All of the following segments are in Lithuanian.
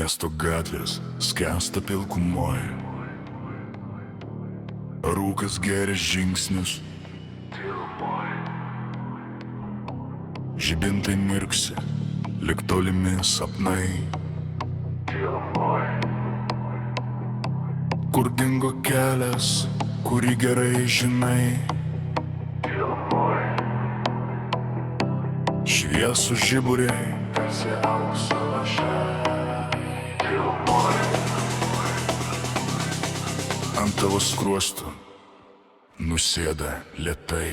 Miesto gatvės skęsta pilkumoje, rūkas geria žingsnius, žibintai mirksi, lyg tolimi sapnai. Kur dingo kelias, kurį gerai žinai? Šviesų žiburiai, tarsi aukso lašai. Ant tavo skruostų nusėda lėtai.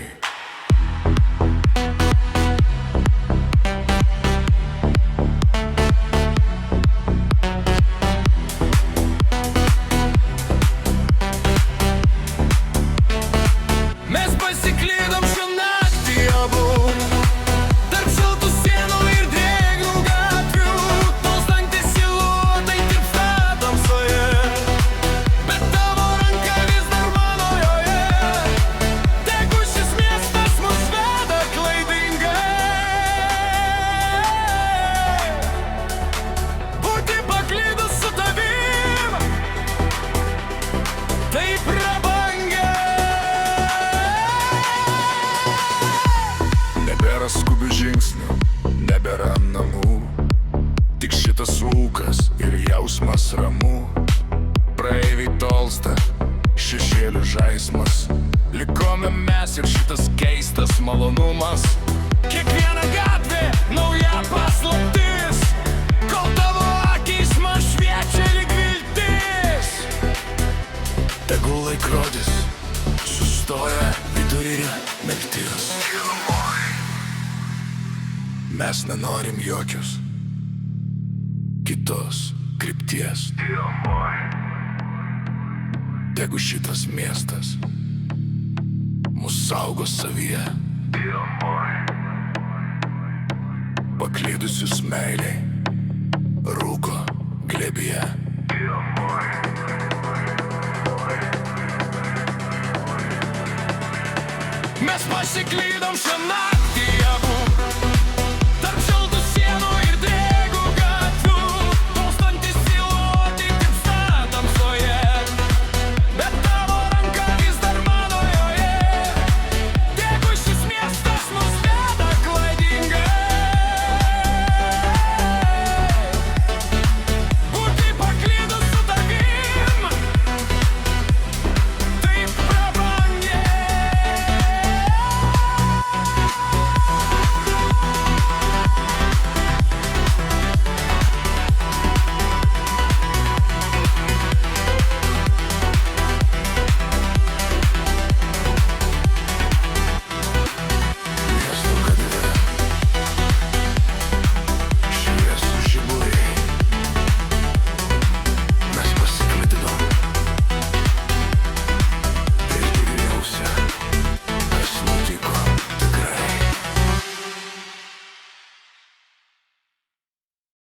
Mes pasiklydom šią naktį abu, tarp šiltų sienų ir drėgnų gatvių. Tolstantys siluetai tirpsta tamsoje, bet tavo ranka vis dar mano joje. Tegu šis miestas mus veda klaidingai, būti paklydus su tavim, tai prabanga. Nebėra skubių žingsnių, nebėra namų, tik šitas ūkas ir jausmas ramu. Praeiviai tolsta, šešėlių žaismas, likome mes ir šitas keistas malonumas. Kiekviena gatvė nauja paslaptis, kol tavo akys man šviečia lyg viltis. Tegul laikrodis sustoja viduryje nakties. Mes nenorim jokios kitos krypties. Tegu šitas miestas mus saugo savyje, paklydusius meiliai rūko glėbyje. Mes pasiklydom šią naktį.